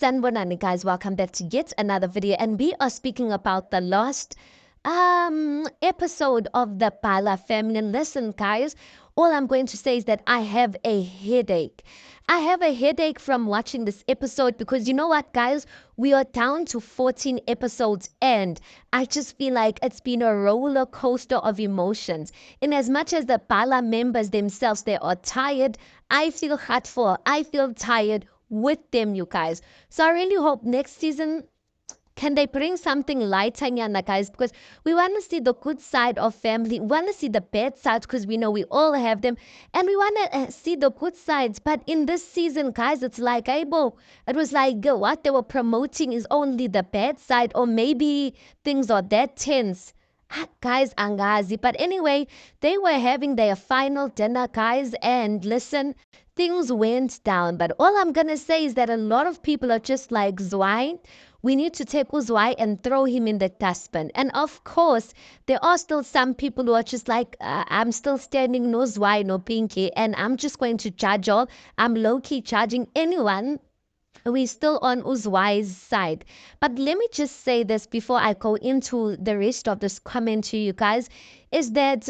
Sanbonani, guys, welcome back to yet another video, and we are speaking about the last episode of the Bala family. And listen, guys, all I'm going to say is that I have a headache. I have a headache from watching this episode because you know what, guys? We are down to 14 episodes, and I just feel like it's been a roller coaster of emotions. In as much as the Bala members themselves, they are tired, I feel hurtful. I feel tired with them, you guys. So I really hope next season can they bring something lighter, Nyana, guys? Because we want to see the good side of family. We want to see the bad sides because we know we all have them. And we want to see the good sides. But in this season, guys, it's like, Aibo, it was like what they were promoting is only the bad side. Or maybe things are that tense. Guys, angazi. But anyway, they were having their final dinner, guys. And listen, things went down. But all I'm going to say is that a lot of people are just like, Zwine, we need to take Uzwai and throw him in the dustbin. And of course, there are still some people who are just like, I'm still standing no Zwai, no Pinky, and I'm just going to judge all. I'm low-key judging anyone. We're still on Uzwai's side. But let me just say this before I go into the rest of this comment to you guys, is that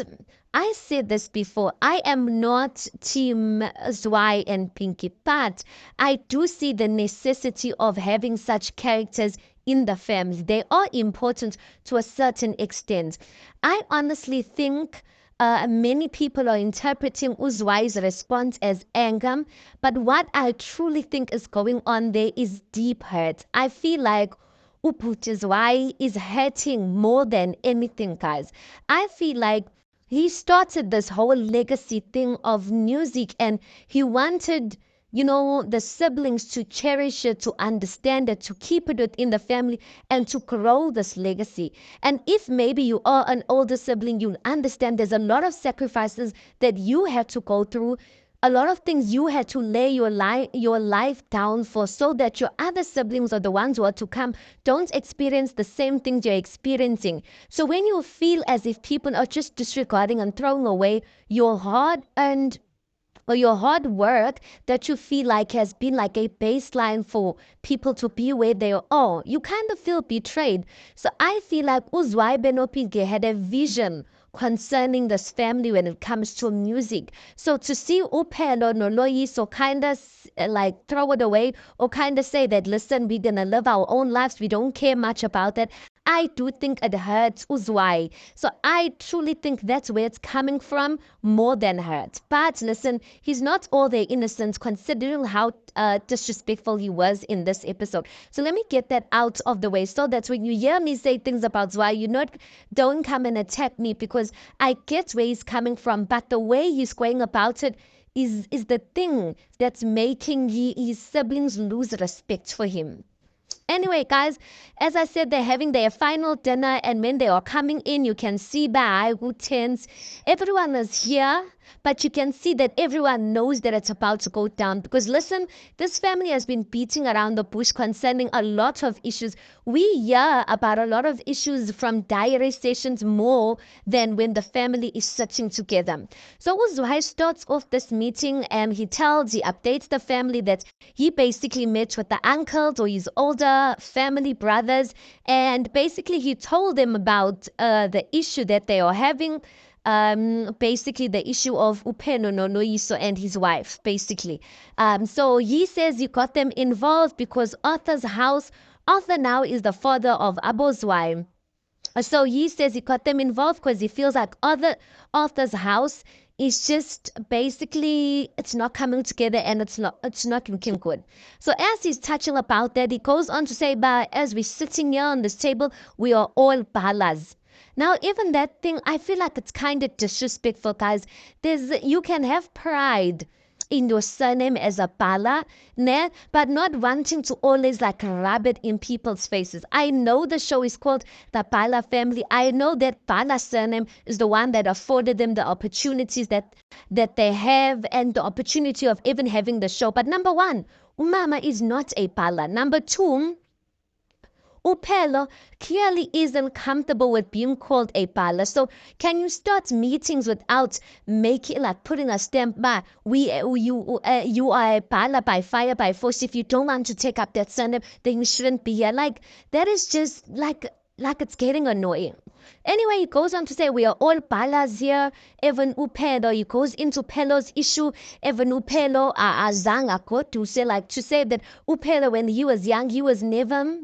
I said this before. I am not Team Zwei and Pinky, but I do see the necessity of having such characters in the family. They are important to a certain extent. I honestly think many people are interpreting Uzwai's response as anger, but what I truly think is going on there is deep hurt. I feel like Uputizwai is hurting more than anything, guys. I feel like he started this whole legacy thing of music, and he wanted, the siblings to cherish it, to understand it, to keep it within the family, and to grow this legacy. And if maybe you are an older sibling, you understand there's a lot of sacrifices that you had to go through, a lot of things you had to lay your life down for, so that your other siblings or the ones who are to come don't experience the same things you're experiencing. So when you feel as if people are just disregarding and throwing away your hard-earned or your hard work that you feel like has been like a baseline for people to be where they are, you kind of feel betrayed. So I feel like Uzwai Benopinke had a vision concerning this family when it comes to music. So to see Upelo Noloyiso kind of like throw it away or kind of say that, listen, we're going to live our own lives, we don't care much about that, I do think it hurts Uzwai. So I truly think that's where it's coming from more than hurt. But listen, he's not all their innocence considering how disrespectful he was in this episode. So let me get that out of the way so that when you hear me say things about Zwei, don't come and attack me, because I get where he's coming from, but the way he's going about it is the thing that's making his siblings lose respect for him. Anyway, guys, as I said, they're having their final dinner, and when they are coming in, you can see by who tense. Everyone is here, but you can see that everyone knows that it's about to go down. Because listen, this family has been beating around the bush concerning a lot of issues. We hear about a lot of issues from diary sessions more than when the family is sitting together. So Uzwai starts off this meeting and he updates the family that he basically met with the uncles or his older family brothers, and basically he told them about the issue that they are having. Basically the issue of Upeno Nonoiso and his wife, basically. So he says he got them involved because Arthur now is the father of Abozwai. So he says he got them involved because he feels like Arthur's house is just basically, it's not coming together and it's not looking good. So as he's touching about that, he goes on to say, but as we're sitting here on this table, we are all balas. Now, even that thing, I feel like it's kind of disrespectful, guys. You can have pride in your surname as a Bala, but not wanting to always like rub it in people's faces. I know the show is called the Bala family. I know that Bala surname is the one that afforded them the opportunities that they have and the opportunity of even having the show. But number one, Umama is not a Bala. Number two, Upelo clearly isn't comfortable with being called a Bala. So can you start meetings without making like putting a stamp by you are a Bala by fire by force. If you don't want to take up that surname, then you shouldn't be here. Like that is just like it's getting annoying. Anyway, he goes on to say we are all Balas here. Even Upelo, he goes into Pelo's issue. Even Upelo azanga to say that Upelo when he was young, he was never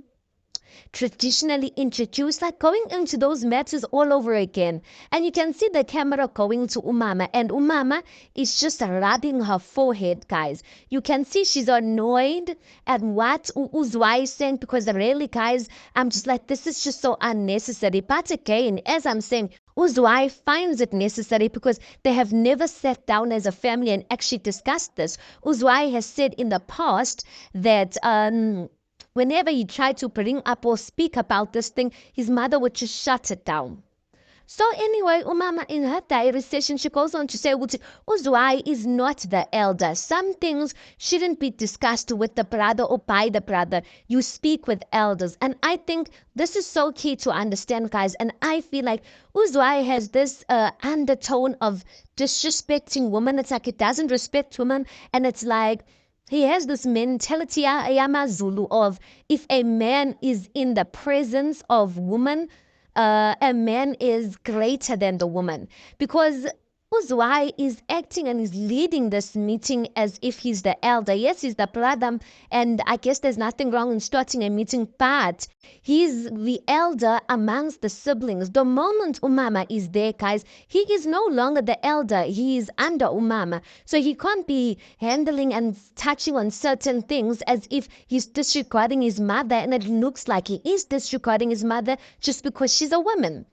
traditionally introduced, like going into those matters all over again. And you can see the camera going to Umama, and Umama is just rubbing her forehead, guys. You can see she's annoyed at what Uzwai is saying, because really, guys, I'm just like, this is just so unnecessary. But again, as I'm saying, Uzwai finds it necessary because they have never sat down as a family and actually discussed this. Uzwai has said in the past that whenever he tried to bring up or speak about this thing, his mother would just shut it down. So anyway, Umama in her diary session, she goes on to say, Uzwai is not the elder. Some things shouldn't be discussed with the brother or by the brother. You speak with elders. And I think this is so key to understand, guys. And I feel like Uzwai has this undertone of disrespecting women. It's like it doesn't respect women. And it's like, he has this mentality Zulu of if a man is in the presence of woman, a man is greater than the woman. Because Uzwai is acting and is leading this meeting as if he's the elder. Yes, he's the brother, and I guess there's nothing wrong in starting a meeting, but he's the elder amongst the siblings. The moment Umama is there, guys, he is no longer the elder. He is under Umama. So he can't be handling and touching on certain things as if he's disregarding his mother, and it looks like he is disregarding his mother just because she's a woman.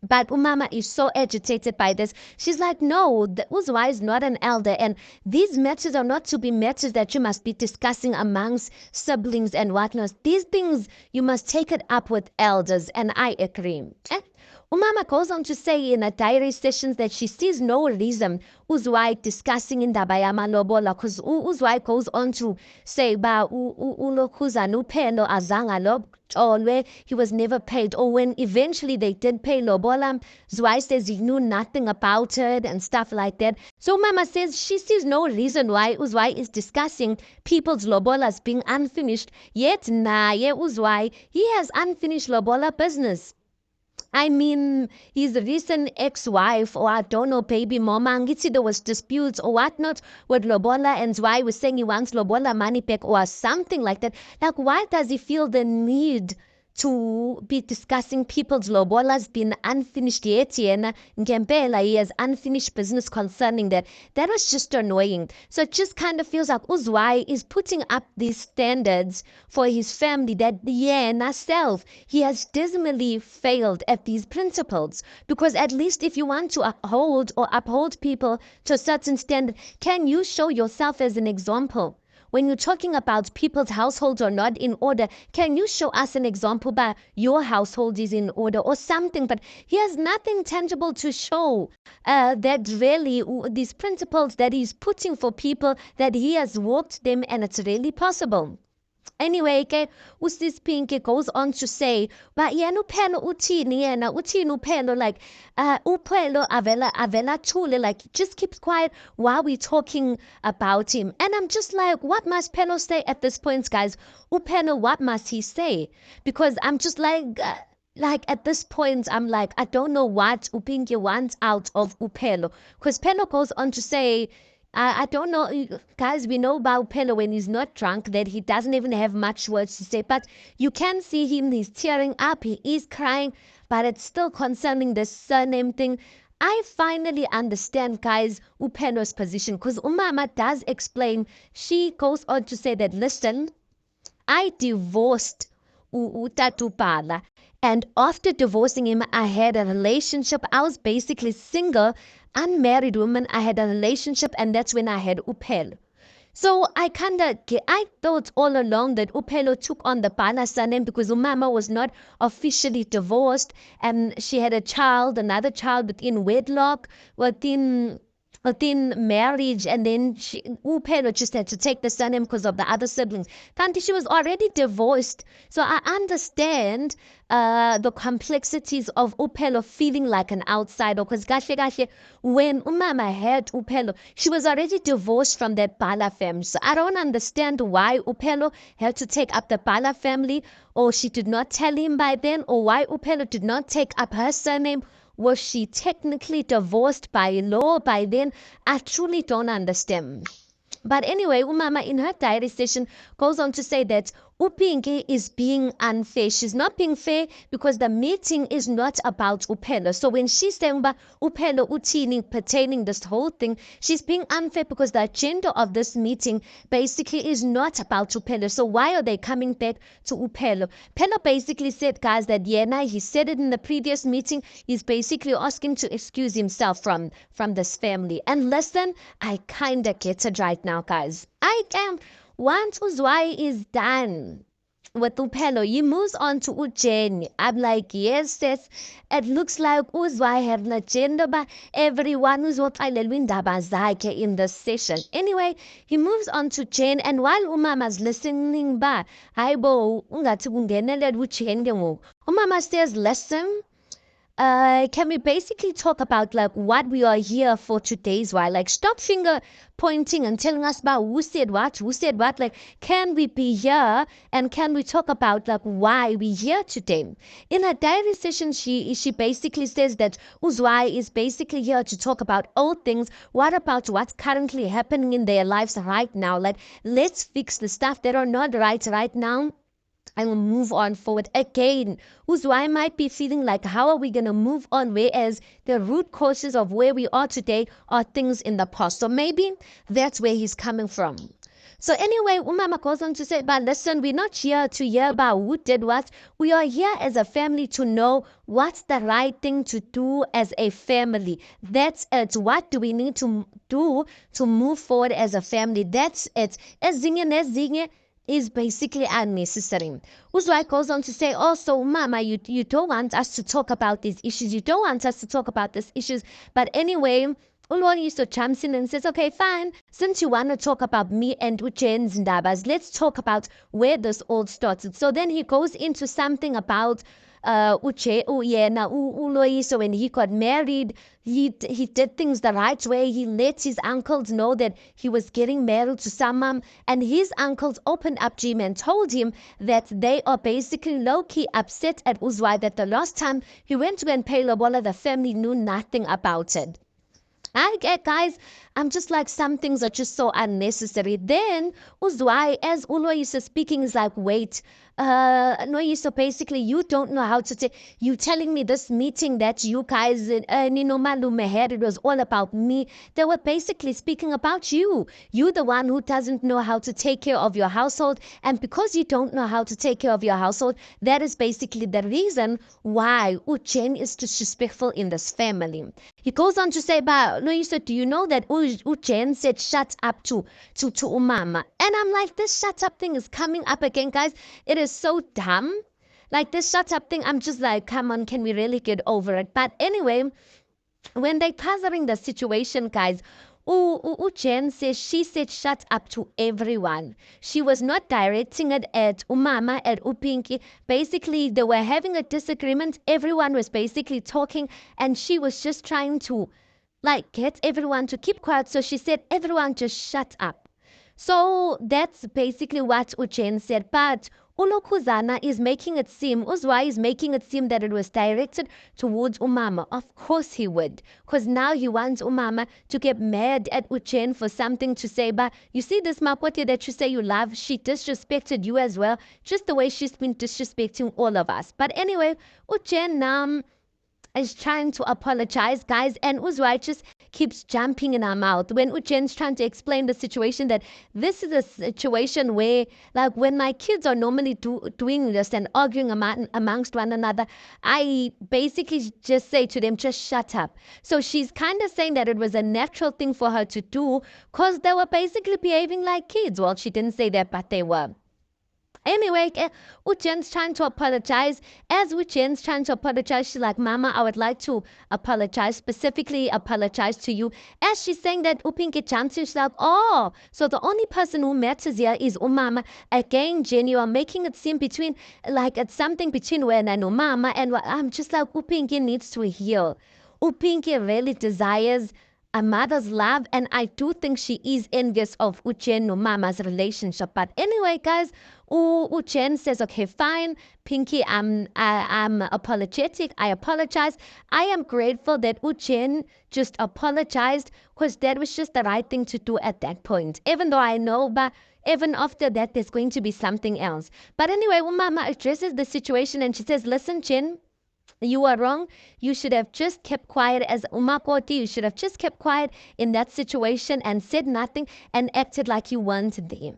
But Umama is so agitated by this. She's like, no, the Uzwa is not an elder. And these matters are not to be matters that you must be discussing amongst siblings and whatnot. These things, you must take it up with elders. And I agree. Umama goes on to say in a diary sessions that she sees no reason Uzwai discussing in Dabayama Lobola, because Uzwai goes on to say ba Ulokuzanu Peno Azanga Lob or where he was never paid, or when eventually they did pay Lobola, Zwei says he knew nothing about it and stuff like that. So Mama says she sees no reason why Uzwai is discussing people's Lobolas being unfinished, yet Uzwai, he has unfinished Lobola business. I mean, his recent ex-wife, or I don't know, baby mama, Ngitsi, there was disputes or whatnot with Lobola, and Zwei was saying he wants Lobola money back or something like that. Like, why does he feel the need to be discussing people's lobolas being unfinished yet, and Ngempela, he has unfinished business concerning that. That was just annoying. So it just kind of feels like Uzwai is putting up these standards for his family that, yeah, self, he has dismally failed at these principles. Because at least if you want to uphold people to a certain standard, can you show yourself as an example? When you're talking about people's households are not in order, can you show us an example by your household is in order or something? But he has nothing tangible to show that really these principles that he's putting for people, that he has walked them and it's really possible. Anyway, Usis Pinky goes on to say, but yena uphelo uthini yena uthini uphelo, like uphelo avela chule, like just keeps quiet while we talking about him. And I'm just like, what must Pelo say at this point, guys? Uphelo, what must he say? Because I'm just like at this point, I'm like, I don't know what Upinki wants out of Upelo. Because Pelo goes on to say, I don't know, guys, we know about Pelo when he's not drunk that he doesn't even have much words to say, but you can see him, he's tearing up, he is crying, but it's still concerning the surname thing. I finally understand, guys, Upelo's position, because Umama does explain. She goes on to say that, listen, I divorced Utatu Bala, and after divorcing him, I had a relationship. I was basically single, unmarried woman. I had a relationship, and that's when I had Upelo. So I thought all along that Upelo took on the Bala surname because Umama was not officially divorced, and she had a child, another child within wedlock, within within marriage, and then Upelo just had to take the surname because of the other siblings. Kanti, she was already divorced. So I understand the complexities of Upelo feeling like an outsider because when Umama had Upelo, she was already divorced from that Bala family. So I don't understand why Upelo had to take up the Bala family, or she did not tell him by then, or why Upelo did not take up her surname. Was she technically divorced by law by then? I truly don't understand. But anyway, Umama in her diary session goes on to say that Upinki is being unfair. She's not being fair because the meeting is not about Upelo. So when she's saying about Upelo Utini pertaining this whole thing, she's being unfair because the agenda of this meeting basically is not about Upelo. So why are they coming back to Upelo? Pelo basically said, guys, that Yena, he said it in the previous meeting, he's basically asking to excuse himself from this family. And listen, I kinda get it right now, guys. I am. Once Uzwai is done with Upelo, he moves on to Ujeni. I'm like, yes, yes. It looks like Uzwai have an agenda, but everyone who's what I in this session. Anyway, he moves on to Jen, and while Umama's listening, ba, Aibo, ungathi kungenele uJane ke ngoku. Umama says, listen, can we basically talk about like what we are here for today's while? Like stop finger pointing and telling us about who said what. Like, can we be here and can we talk about like why we here today? In her diary session, she basically says that Uzwai is basically here to talk about old things. What about what's currently happening in their lives right now? Like, let's fix the stuff that are not right now. I will move on forward again. Uzwai might be feeling like, how are we going to move on? Whereas the root causes of where we are today are things in the past. So maybe that's where he's coming from. So anyway, Umama goes on to say, but listen, we're not here to hear about who did what. We are here as a family to know what's the right thing to do as a family. That's it. What do we need to do to move forward as a family? That's it. Ezinye is basically unnecessary. Uzwai goes on to say, also, Mama, you don't want us to talk about these issues. You don't want us to talk about these issues. But anyway, Ulwaniso jumps in and says, okay, fine. Since you want to talk about me and Ujen's Ndabas, let's talk about where this all started. So then he goes into something about Uloiso, when he got married, he did things the right way. He let his uncles know that he was getting married to someone, and his uncles opened up to him and told him that they are basically low-key upset at Uzwai that the last time he went to go and pay Lobola, the family knew nothing about it. I get, guys, I'm just like, some things are just so unnecessary. Then Uzwai, as Ulois is speaking, is like, wait, no, so basically you don't know how to take, you telling me this meeting that you guys, Nino Malume had, it was all about me. They were basically speaking about you. You the one who doesn't know how to take care of your household. And because you don't know how to take care of your household, that is basically the reason why Uchen is disrespectful in this family. He goes on to say, but no, so do you know that Uchen said shut up to Umama? And I'm like, this shut up thing is coming up again, guys. It is so dumb. Like, this shut up thing, I'm just like, come on, can we really get over it? But anyway, when they puzzling the situation, guys, Jen says she said shut up to everyone. She was not directing it at Umama, at Upinki. Basically, they were having a disagreement. Everyone was basically talking, and she was just trying to like get everyone to keep quiet. So she said, everyone just shut up. So that's basically what Uchen said. But Ulokuzana is making it seem, Uzwai is making it seem that it was directed towards Umama. Of course he would. Because now he wants Umama to get mad at Uchen for something to say. But you see this Mapoti that you say you love, she disrespected you as well. Just the way she's been disrespecting all of us. But anyway, Uchen is trying to apologize, guys, and Uzwai just keeps jumping in her mouth when Ujen's trying to explain the situation, that this is a situation where, like, when my kids are normally doing this and arguing amongst one another, I basically just say to them, just shut up. So she's kind of saying that it was a natural thing for her to do because they were basically behaving like kids. Well, she didn't say that, but they were. Anyway, Ujen's trying to apologize. As Ujen's trying to apologize, she's like, Mama, I would like to apologize, specifically apologize to you. As she's saying that, Upinki jumps in, she's like, oh, so the only person who matters here is Umama. Again, Jenny, you are making it seem between, like it's something between when and Umama. And I'm just like, Upinki needs to heal. Upinki really desires a mother's love, and I do think she is envious of Uchen no Mama's relationship. But anyway, guys, Uchen says, okay, fine, Pinky, I'm apologetic. I apologize. I am grateful that Uchen just apologized because that was just the right thing to do at that point. Even though I know, but even after that, there's going to be something else. But anyway, Mama addresses the situation and she says, listen, Chen, you are wrong. You should have just kept quiet as Umakoti. You should have just kept quiet in that situation and said nothing and acted like you weren't there.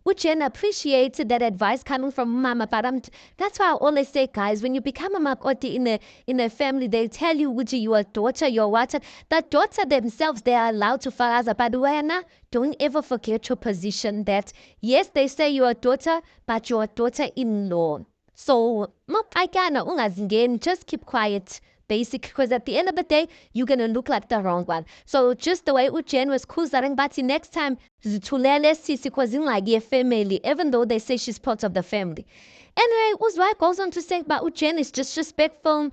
Uchen appreciated that advice coming from Mama, but that's why I always say, guys, when you become a makoti in a family, they tell you, Uchi, you are daughter, you're what. The daughter themselves, they are allowed to faraza. But don't ever forget your position that, yes, they say you are daughter, but you're a daughter-in-law. So, just keep quiet, basic, because at the end of the day, you're going to look like the wrong one. So, just the way Uchen was kuzaring, but next time, Tulele Sisi causing like a family, even though they say she's part of the family. Anyway, Uzwa goes on to say, but Uchen is disrespectful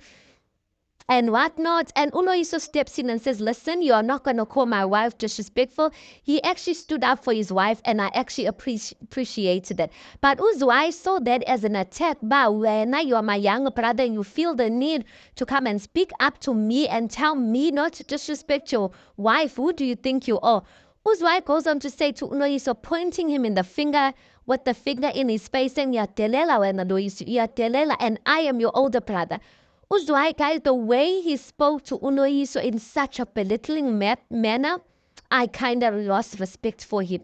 and whatnot. And Uloiso steps in and says, listen, you are not going to call my wife disrespectful. He actually stood up for his wife, and I actually appreciated that. But Uzwai saw that as an attack. But when you are my younger brother and you feel the need to come and speak up to me and tell me not to disrespect your wife, who do you think you are? Uzwai goes on to say to Uloiso, pointing him in the finger, with the finger in his face, saying, Yatelela, and I am your older brother. Uzwai, guys, the way he spoke to Unoiso in such a belittling manner, I kind of lost respect for him.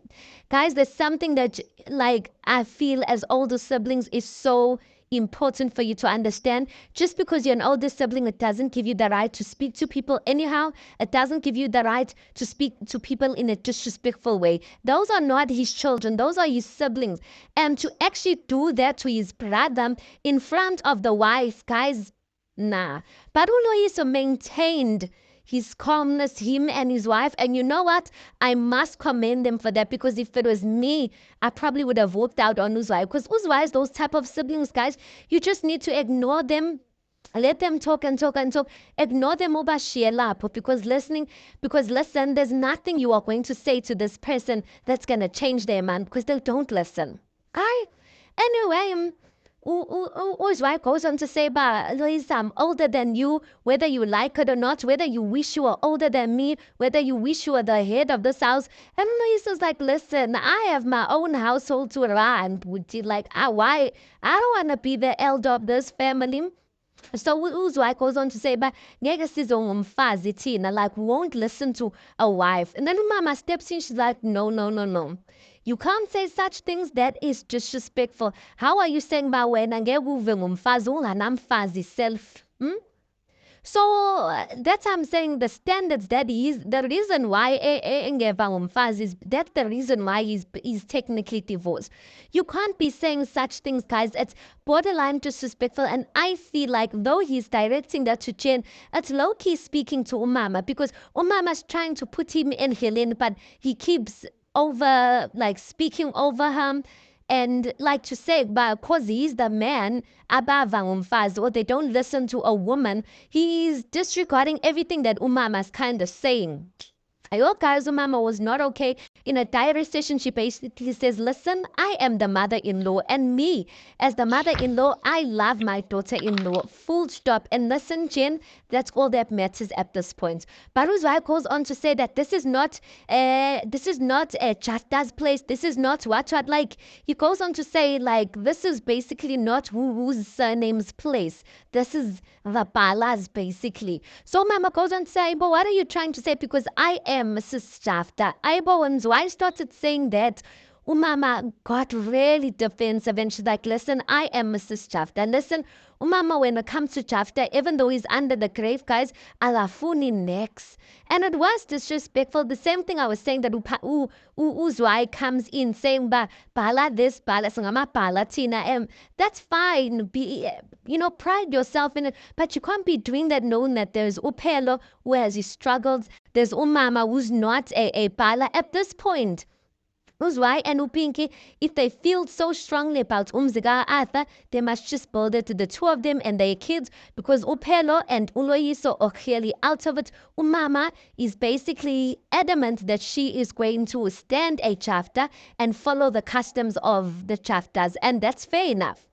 Guys, there's something that, like, I feel as older siblings is so important for you to understand. Just because you're an older sibling, it doesn't give you the right to speak to people anyhow. It doesn't give you the right to speak to people in a disrespectful way. Those are not his children. Those are his siblings. And to actually do that to his brother in front of the wife, guys, nah. But Uloiso maintained his calmness, him and his wife. And you know what? I must commend them for that, because if it was me, I probably would have walked out on Uzwai. Because Uzwai, those type of siblings, guys, you just need to ignore them. Let them talk and talk and talk. Ignore them over shielapo, because listen, there's nothing you are going to say to this person that's gonna change their mind, because they don't listen. Anyway, his wife goes on to say, but Louise, I'm older than you, whether you like it or not, whether you wish you were older than me, whether you wish you were the head of this house. And Louise was like, listen, I have my own household to run. Like, why? I don't want to be the elder of this family. So Uzwai goes on to say, but like, won't listen to a wife. And then Mama steps in, she's like, no. You can't say such things. That is disrespectful. How are you saying ba wena ngekuve ngumfazi unganamfazi self? So that's I'm saying the standards that he is, the reason why engeva ngumfazi is, that's the reason why he's technically divorced. You can't be saying such things, guys. It's borderline disrespectful, and I feel like though he's directing that to Jen, it's low-key speaking to Umama, because Umama's trying to put him in Helen, but he keeps speaking over him, and like to say, but because he's the man above umfazi, or they don't listen to a woman, he's disregarding everything that Umama's kind of saying. Guys, Umama was not okay. In a diary session, she basically says, listen, I am the mother-in-law, and me, as the mother-in-law, I love my daughter-in-law, full stop. And listen, Jen, that's all that matters at this point. Baruzwai goes on to say that this is not a Chasta's place. This is not what, like, he goes on to say, like, this is basically not whose surname's place. This is the Bala's, basically. So Mama goes on to say, but what are you trying to say? Because I am Mrs. Shafter. Aibo and Zwei started saying that Umama got really defensive and she's like, listen, I am Mrs. Chafta. Listen, Umama, when it comes to Chafta, even though he's under the grave, guys, alafuni next. And it was disrespectful. The same thing I was saying that Uzwai comes in saying, Bala this, Bala sangama, Bala Tina. That's fine. Pride yourself in it. But you can't be doing that knowing that there's Upelo who has his struggles. There's Umama who's not a Bala at this point. Uzwai and Upinki, if they feel so strongly about Umziga Arthur, they must just build it to the two of them and their kids because Upelo and Uloyiso are clearly out of it. Umama is basically adamant that she is going to stand a chafta and follow the customs of the chaftas, and that's fair enough.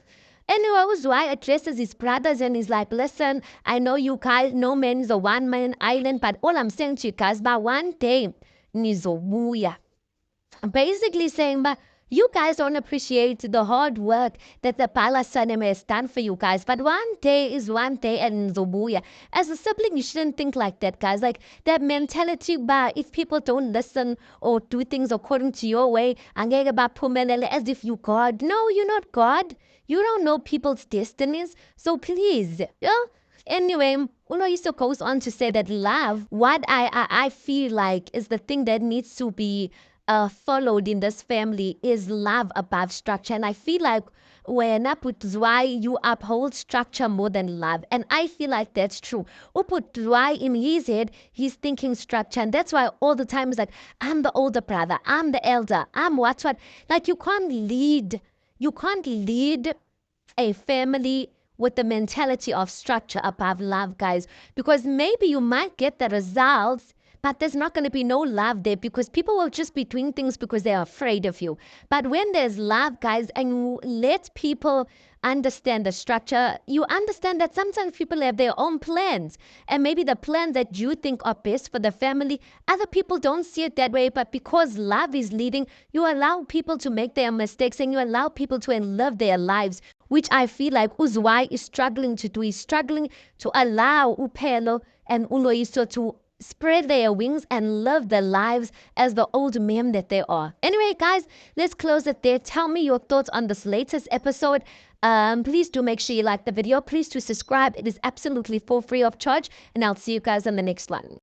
Anyway, Uzwai addresses his brothers and he's like, listen, I know you guys, no man is a one-man island, but all I'm saying to you guys, by one day, nizobuya. Basically saying, but you guys don't appreciate the hard work that the Bala Surname has done for you guys. But one day is one day and Zobuya. As a sibling, you shouldn't think like that, guys. Like that mentality, but if people don't listen or do things according to your way, as if you God. No, you're not God. You don't know people's destinies. So please, yeah. Anyway, Uloiso goes on to say that love, what I feel like is the thing that needs to be followed in this family is love above structure. And I feel like when why you uphold structure more than love. And I feel like that's true. Why in his head, he's thinking structure. And that's why all the time he's like, I'm the older brother, I'm the elder, I'm what. Like you can't lead a family with the mentality of structure above love, guys, because maybe you might get the results, but there's not going to be no love there because people will just be doing things because they're afraid of you. But when there's love, guys, and you let people understand the structure, you understand that sometimes people have their own plans. And maybe the plans that you think are best for the family, other people don't see it that way. But because love is leading, you allow people to make their mistakes and you allow people to live their lives, which I feel like Uzwai is struggling to do. He's struggling to allow Upelo and Uloiso to spread their wings and live their lives as the old men that they are. Anyway, guys, let's close it there. Tell me your thoughts on this latest episode. Please do make sure you like the video. Please do subscribe. It is absolutely for free of charge. And I'll see you guys on the next one.